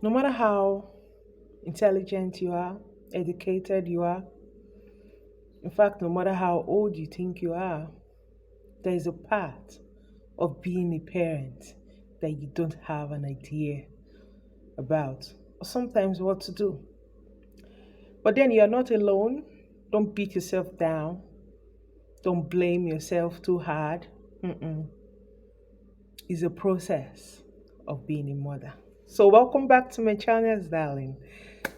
No matter how intelligent you are, educated you are, in fact, no matter how old you think you are, there is a part of being a parent that you don't have an idea about, or sometimes what to do. But then you're not alone. Don't beat yourself down. Don't blame yourself too hard. Mm-mm. It's a process of being a mother. So, welcome back to my channel, darling.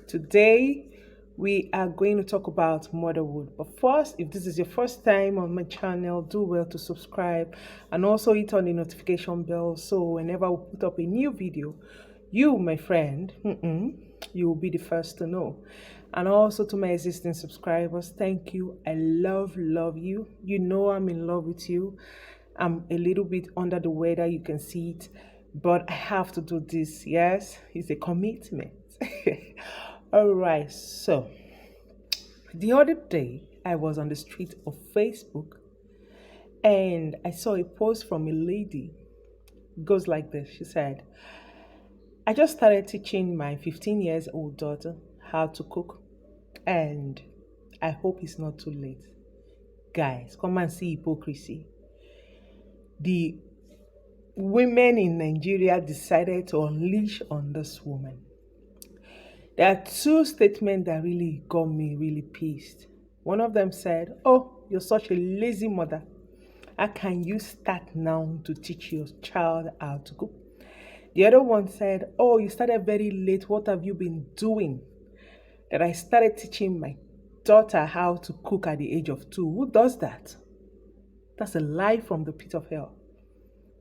Today, we are going to talk about motherhood. But first, if this is your first time on my channel, do well to subscribe and also hit on the notification bell so whenever we put up a new video, you, my friend, you will be the first to know. And also to my existing subscribers, thank you. I love you. You know I'm in love with you. I'm a little bit under the weather, you can see it, but I have to do this. Yes, it's a commitment. All right, so the other day I was on the street of Facebook and I saw a post from a lady. It goes like this. She said, I just started teaching my 15 years old daughter how to cook, and I hope it's not too late. Guys, come and see hypocrisy. The women in Nigeria decided to unleash on this woman. There are two statements that really got me really pissed. One of them said, "Oh, you're such a lazy mother. How can you start now to teach your child how to cook?" The other one said, "Oh, you started very late. What have you been doing?" That I started teaching my daughter how to cook at the age of 2. Who does that? That's a lie from the pit of hell.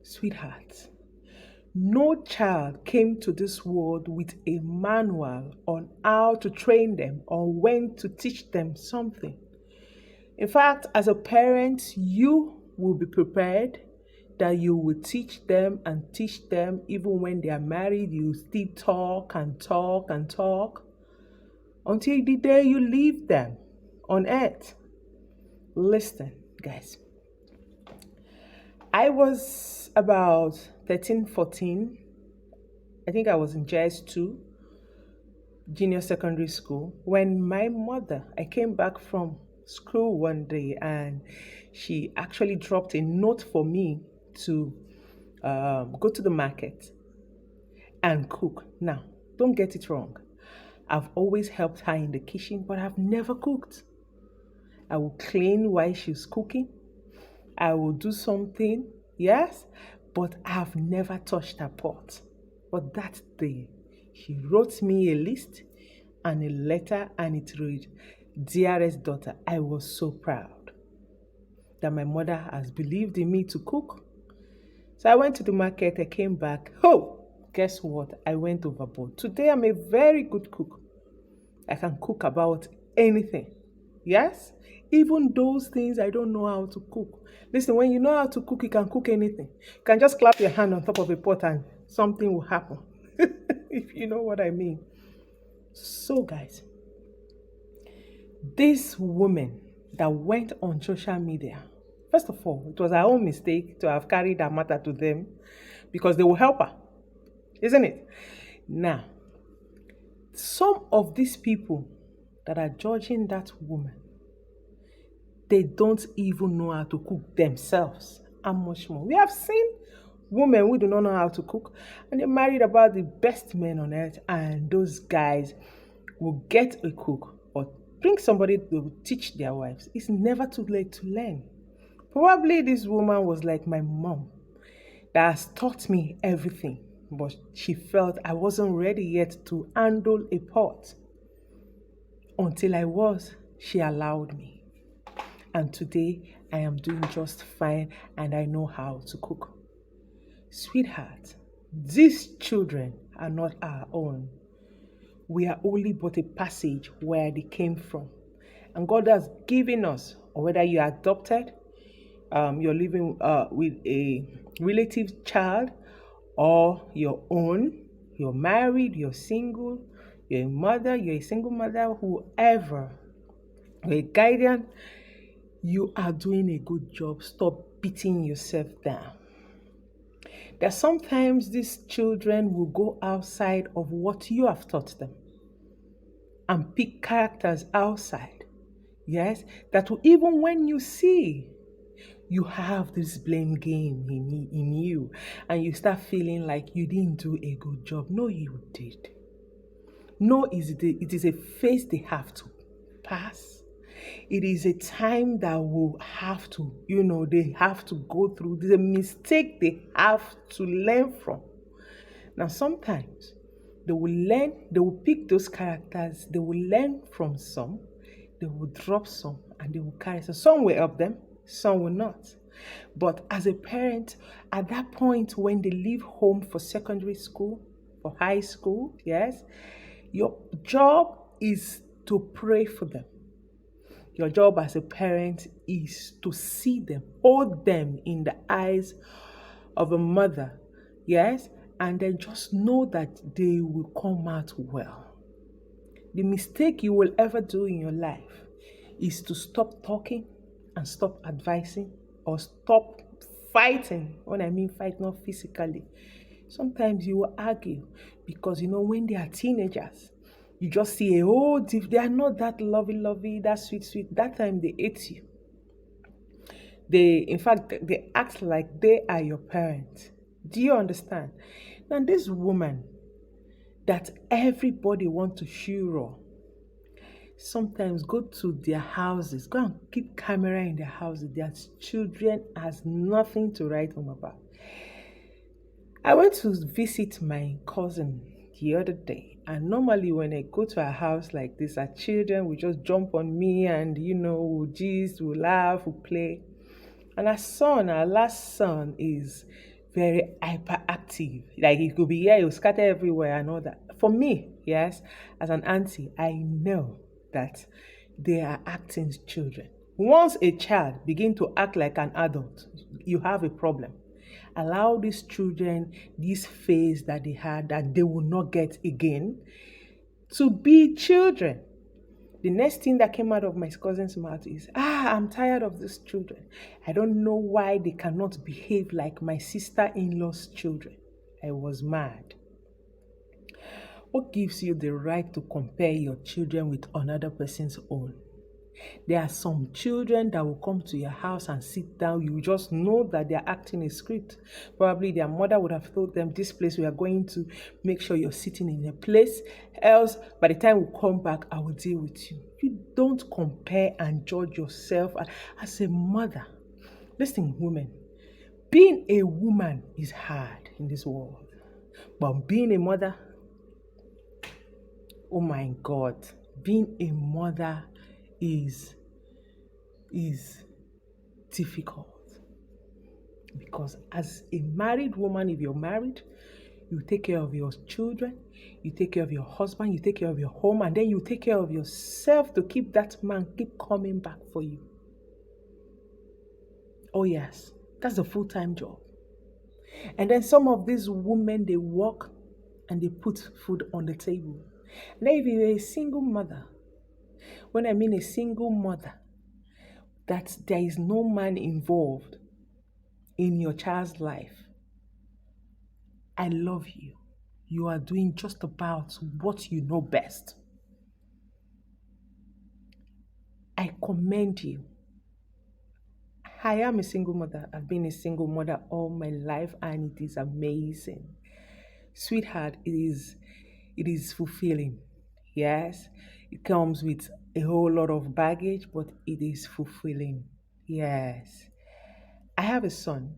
Sweetheart, no child came to this world with a manual on how to train them or when to teach them something. In fact, as a parent, you will be prepared that you will teach them and teach them even when they are married. You still talk and talk and talk until the day you leave them on earth. Listen, guys. I was about 13, 14. I think I was in JS2, junior secondary school, when my mother, I came back from school one day and she actually dropped a note for me to go to the market and cook. Now, don't get it wrong. I've always helped her in the kitchen, but I've never cooked. I will clean while she's cooking. I will do something, yes, but I've never touched a pot. But that day, she wrote me a list and a letter, and it read, "Dearest daughter, I was so proud that my mother has believed in me to cook." So I went to the market, I came back. Oh, guess what? I went overboard. Today I'm a very good cook. I can cook about anything. Yes? Even those things I don't know how to cook. Listen, when you know how to cook, you can cook anything. You can just clap your hand on top of a pot and something will happen. If you know what I mean. So, guys, this woman that went on social media, first of all, it was her own mistake to have carried that matter to them because they will help her, isn't it? Now, some of these people that are judging that woman, they don't even know how to cook themselves. How much more? We have seen women who do not know how to cook and they married about the best men on earth, and those guys will get a cook or bring somebody to teach their wives. It's never too late to learn. Probably this woman was like my mom that has taught me everything, but she felt I wasn't ready yet to handle a pot. Until I was, she allowed me. And today I am doing just fine and I know how to cook. Sweetheart, these children are not our own. We are only but a passage where they came from. And God has given us, or whether you are adopted, you're living with a relative child, or your own, you're married, you're single, you're a mother, you're a single mother, whoever, you're a guardian, you are doing a good job. Stop beating yourself down. that sometimes these children will go outside of what you have taught them and pick characters outside. Yes, that will, even when you see you have this blame game in you and you start feeling like you didn't do a good job. No, you did. No, it is a phase they have to pass. It is a time that will have to, they have to go through. It's a mistake they have to learn from. Now, sometimes they will pick those characters, they will learn from some, they will drop some, and they will carry some. Some will help them, some will not. But as a parent, at that point when they leave home for secondary school, for high school, yes, your job is to pray for them. Your job as a parent is to see them, hold them in the eyes of a mother, yes, and then just know that they will come out well. The mistake you will ever do in your life is to stop talking and stop advising or stop fighting. When I mean fight, not physically. Sometimes you will argue because when they are teenagers, you just see a whole they are not that lovey, that sweet. That time they hate you. In fact, they act like they are your parents. Do you understand? Now, this woman that everybody want to show, sometimes go to their houses, go and keep camera in their houses. Their children has nothing to write home about. I went to visit my cousin the other day, and normally when I go to a house like this, our children will just jump on me and we'll gist, we'll laugh, we'll play. And our last son, is very hyperactive. Like he could be here, he'll scatter everywhere and all that. For me, yes, as an auntie, I know that they are acting children. Once a child begin to act like an adult, you have a problem. Allow these children this phase that they had that they will not get again to be children. The next thing that came out of my cousin's mouth is, I'm tired of these children. I don't know why they cannot behave like my sister-in-law's children. I was mad. What gives you the right to compare your children with another person's own? There are some children that will come to your house and sit down. You just know that they are acting a script. Probably their mother would have told them, this place we are going to, make sure you're sitting in a place. Else, by the time we come back, I will deal with you. You don't compare and judge yourself as a mother. Listen, women, being a woman is hard in this world. But being a mother, oh my God, being a mother is difficult, because as a married woman, if you're married, you take care of your children, you take care of your husband, you take care of your home, and then you take care of yourself to keep that man keep coming back for you. Oh yes, that's a full-time job. And then some of these women, they work and they put food on the table. And then if you're a single mother, when I mean a single mother, that there is no man involved in your child's life, I love you. You are doing just about what you know best. I commend you. I am a single mother. I've been a single mother all my life, and it is amazing. Sweetheart, it is fulfilling. Yes, it comes with a whole lot of baggage, but it is fulfilling. Yes. I have a son,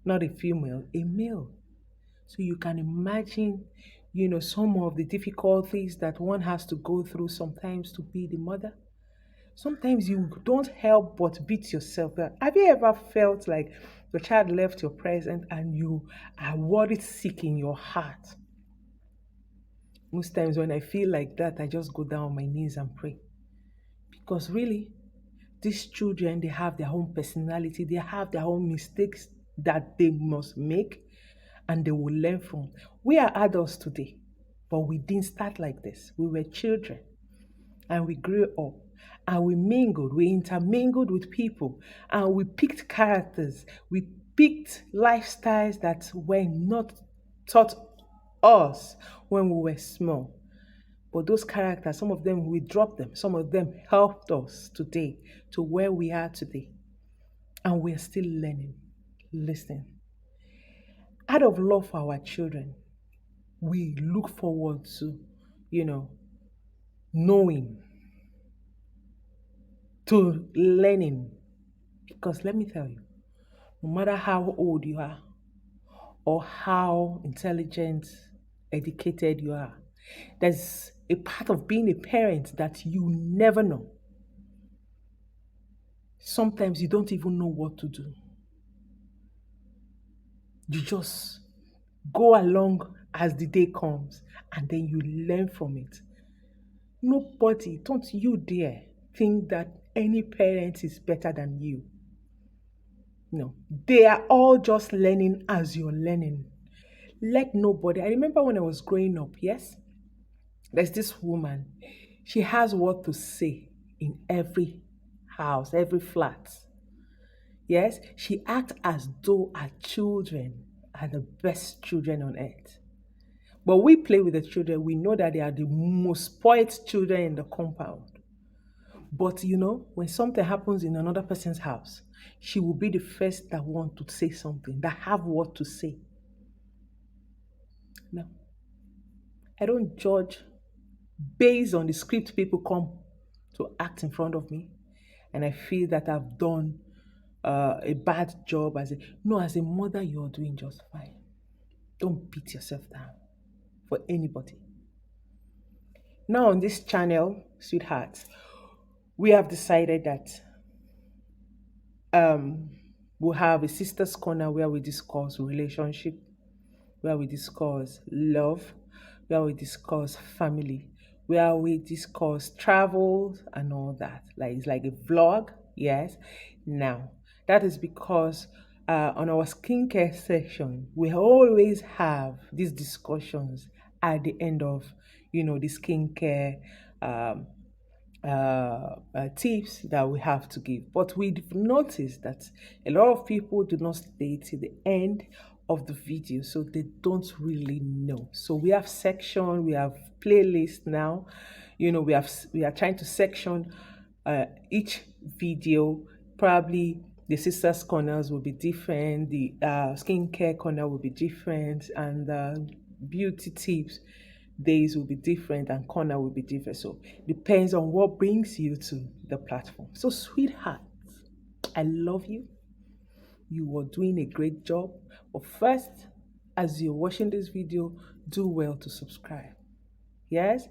not a female, a male. So you can imagine, some of the difficulties that one has to go through sometimes to be the mother. Sometimes you don't help but beat yourself. Have you ever felt like your child left your presence and you are worried sick in your heart? Most times when I feel like that, I just go down on my knees and pray. Because really, these children, they have their own personality, they have their own mistakes that they must make and they will learn from. We are adults today, but we didn't start like this. We were children and we grew up and we intermingled with people and we picked characters. We picked lifestyles that were not taught us when we were small. But those characters, some of them we dropped them, some of them helped us today to where we are today. And we're still learning. Listen, out of love for our children, we look forward to, you know, knowing, to learning. Because let me tell you, no matter how old you are or how intelligent, educated you are, there's a part of being a parent that you never know. Sometimes you don't even know what to do. You just go along as the day comes and then you learn from it. Nobody, don't you dare think that any parent is better than you. No, they are all just learning as you're learning. Let nobody. I remember when I was growing up, yes, there's this woman. She has what to say in every house, every flat. Yes, she acts as though her children are the best children on earth. But we play with the children, we know that they are the most spoiled children in the compound. But when something happens in another person's house, she will be the first that want to say something, that have what to say. Now, I don't judge based on the script people come to act in front of me, and I feel that I've done a bad job as a mother, you're doing just fine. Don't beat yourself down for anybody. Now on this channel, sweethearts, we have decided that um, we'll have a sisters corner where we discuss relationship, where we discuss love, where we discuss family, where we discuss travel and all that. Like it's like a vlog, yes. Now, that is because on our skincare section, we always have these discussions at the end of, the skincare um, tips that we have to give. But we've noticed that a lot of people do not stay till the end of the video, so they don't really know. So we have section, we have playlist now. We are trying to section each video. Probably the sisters corners will be different, the skincare corner will be different, and beauty tips days will be different and corner will be different. So depends on what brings you to the platform. So sweetheart, I love you. You are doing a great job. But first, as you're watching this video, do well to subscribe. Yes,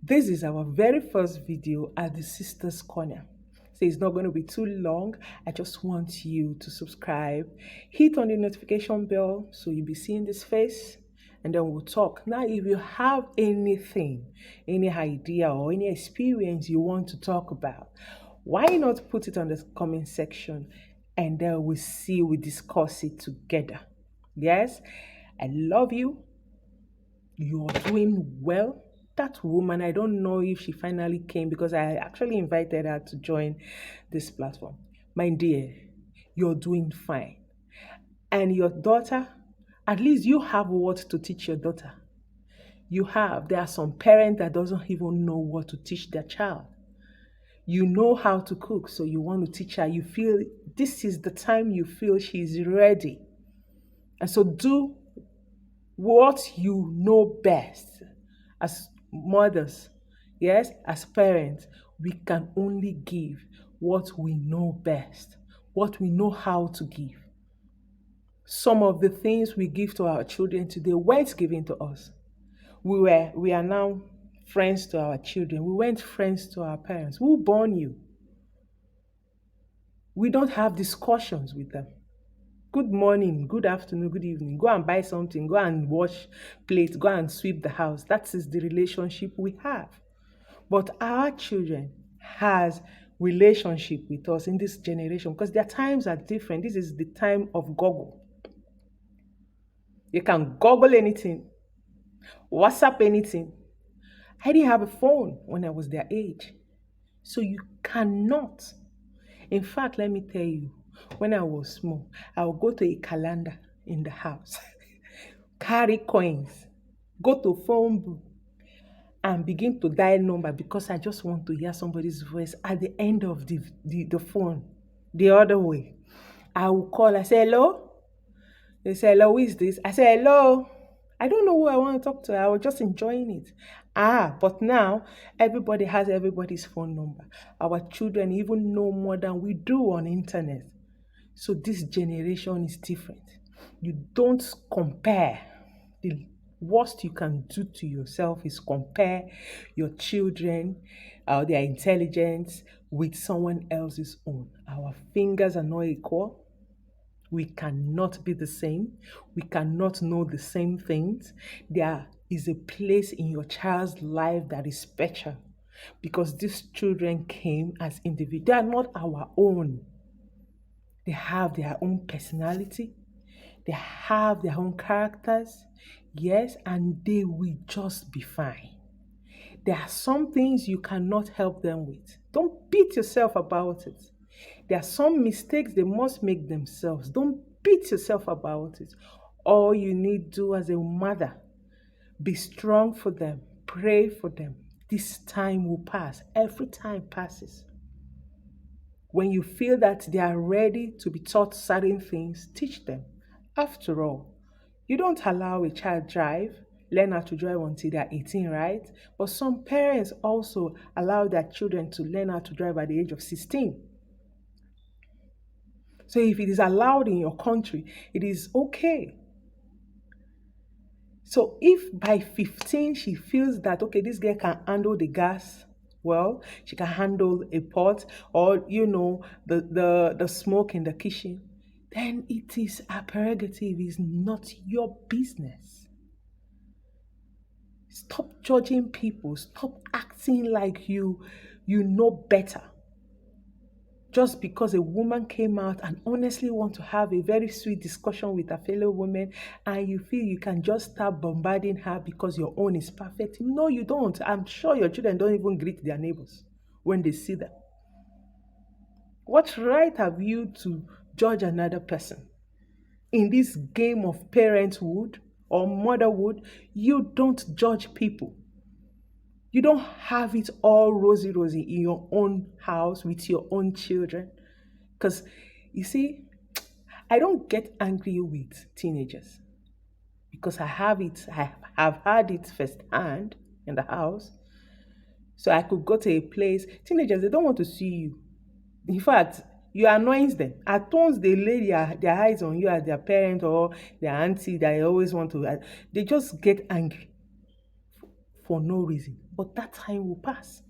this is our very first video at the Sisters Corner. So it's not going to be too long. I just want you to subscribe, hit on the notification bell so you'll be seeing this face, and then we'll talk. Now, if you have anything, any idea or any experience you want to talk about, why not put it on the comment section, and then we discuss it together. Yes, I love you. You're doing well. That woman, I don't know if she finally came because I actually invited her to join this platform. My dear, you're doing fine. And your daughter, at least you have what to teach your daughter. You have. There are some parents that doesn't even know what to teach their child. You know how to cook, so you want to teach her. You feel this is the time you feel she's ready. And so do what you know best. As mothers, yes, as parents, we can only give what we know best, what we know how to give. Some of the things we give to our children today weren't given to us. We are now friends to our children. We weren't friends to our parents. Who born you? We don't have discussions with them. Good morning, good afternoon, good evening. Go and buy something, go and wash plates, go and sweep the house. That is the relationship we have. But our children has relationship with us in this generation because their times are different. This is the time of Google. You can Google anything, WhatsApp anything. I didn't have a phone when I was their age. So you cannot. In fact, let me tell you, When I was small, I would go to a calendar in the house, carry coins, go to phone booth and begin to dial number because I just want to hear somebody's voice at the end of the phone. The other way. I will call, I say, hello? They say, hello, who is this? I say, hello. I don't know who I want to talk to. I was just enjoying it. But now everybody has everybody's phone number. Our children even know more than we do on internet. So this generation is different. You don't compare. The worst you can do to yourself is compare your children, their intelligence with someone else's own. Our fingers are not equal. We cannot be the same. We cannot know the same things. There is a place in your child's life that is special because these children came as individuals. They are not our own. They have their own personality, they have their own characters, yes, and they will just be fine. There are some things you cannot help them with. Don't beat yourself about it. There are some mistakes they must make themselves. Don't beat yourself about it. All you need to do as a mother, be strong for them, pray for them. This time will pass. Every time passes. When you feel that they are ready to be taught certain things, teach them. After all, you don't allow a child drive, learn how to drive until they're 18, right? But some parents also allow their children to learn how to drive at the age of 16. So if it is allowed in your country, it is okay. So if by 15 she feels that okay, this girl can handle the gas, well, she can handle a pot or the smoke in the kitchen, then it is a prerogative, is not your business. Stop judging people, stop acting like you know better just because a woman came out and honestly want to have a very sweet discussion with a fellow woman and you feel you can just start bombarding her because your own is perfect. No, you don't. I'm sure your children don't even greet their neighbors when they see them. What right have you to judge another person? In this game of parenthood or motherhood, you don't judge people. You don't have it all rosy rosy in your own house with your own children. Because you see, I don't get angry with teenagers because I have had it firsthand in the house. So I could go to a place, teenagers, they don't want to see you. In fact, you annoys them. At times they lay their eyes on you as their parent or their auntie that they always want to, they just get angry for no reason. But that time will pass.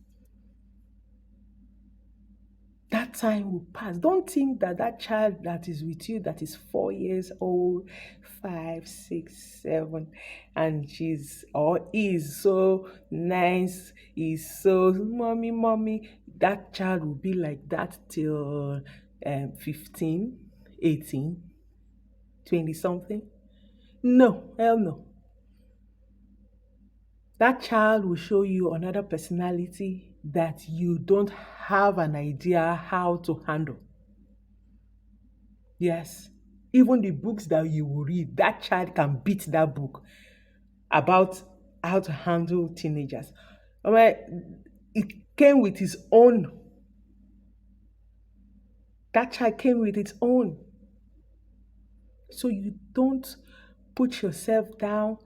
That time will pass. Don't think that that child that is with you, that is 4 years old, five, six, seven, and she's or is so nice, is so mommy, mommy. That child will be like that till 15, 18, 20 something. No, hell no. That child will show you another personality that you don't have an idea how to handle. Yes. Even the books that you will read, that child can beat that book about how to handle teenagers. I mean, it came with its own. That child came with its own. So you don't put yourself down,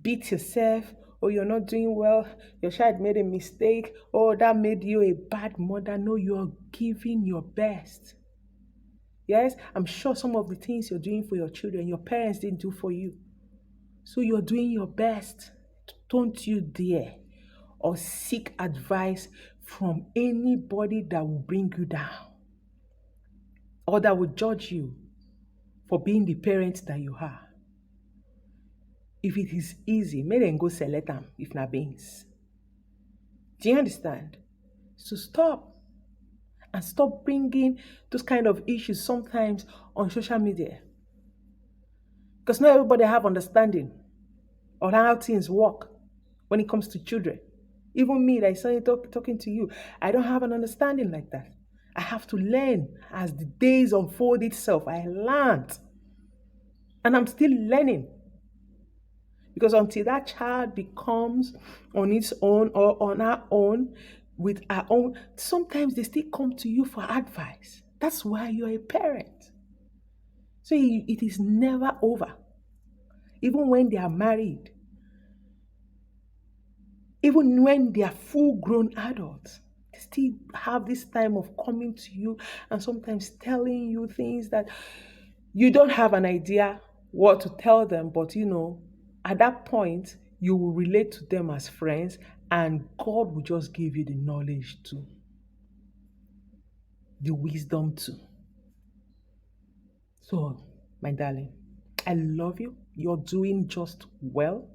beat yourself, or you're not doing well, your child made a mistake, or that made you a bad mother. No, you're giving your best. Yes, I'm sure some of the things you're doing for your children, your parents didn't do for you. So you're doing your best. Don't you dare or seek advice from anybody that will bring you down or that will judge you for being the parent that you are. If it is easy, may them go select them if not beans. Do you understand? So stop and stop bringing those kind of issues sometimes on social media. Because not everybody have understanding on how things work when it comes to children. Even me, that is talking to you, I don't have an understanding like that. I have to learn as the days unfold itself. I learned. And I'm still learning. Because until that child becomes on its own or on our own, with our own, sometimes they still come to you for advice. That's why you're a parent. So it is never over. Even when they are married, even when they are full grown adults, they still have this time of coming to you and sometimes telling you things that you don't have an idea what to tell them, but at that point, you will relate to them as friends, and God will just give you the knowledge too, the wisdom too. So, my darling, I love you. You're doing just well.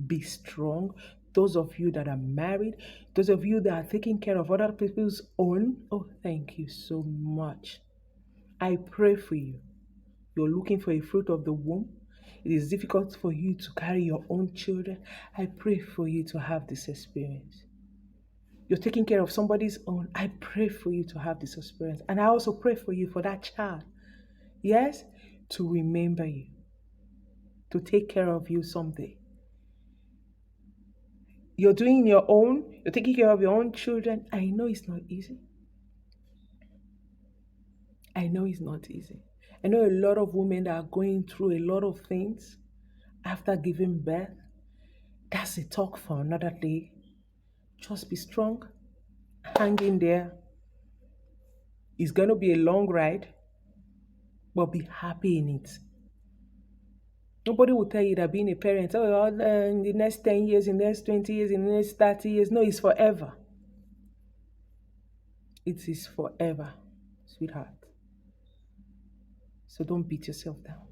Be strong. Those of you that are married, those of you that are taking care of other people's own, oh, thank you so much. I pray for you. You're looking for a fruit of the womb. It is difficult for you to carry your own children. I pray for you to have this experience. You're taking care of somebody's own. I pray for you to have this experience. And I also pray for you for that child. Yes, to remember you, to take care of you someday. You're doing your own, you're taking care of your own children. I know it's not easy. I know it's not easy. I know a lot of women that are going through a lot of things after giving birth. That's a talk for another day. Just be strong, hang in there. It's going to be a long ride, but be happy in it. Nobody will tell you that being a parent, in the next 10 years, in the next 20 years, in the next 30 years. No, it's forever. It is forever, sweetheart. So don't beat yourself down.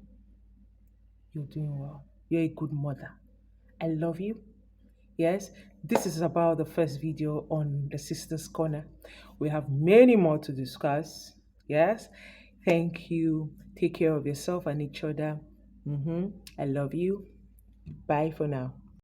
You're doing well. You're a good mother. I love you. Yes, this is about the first video on the Sisters Corner. We have many more to discuss. Yes, thank you. Take care of yourself and each other. I love you. Bye for now.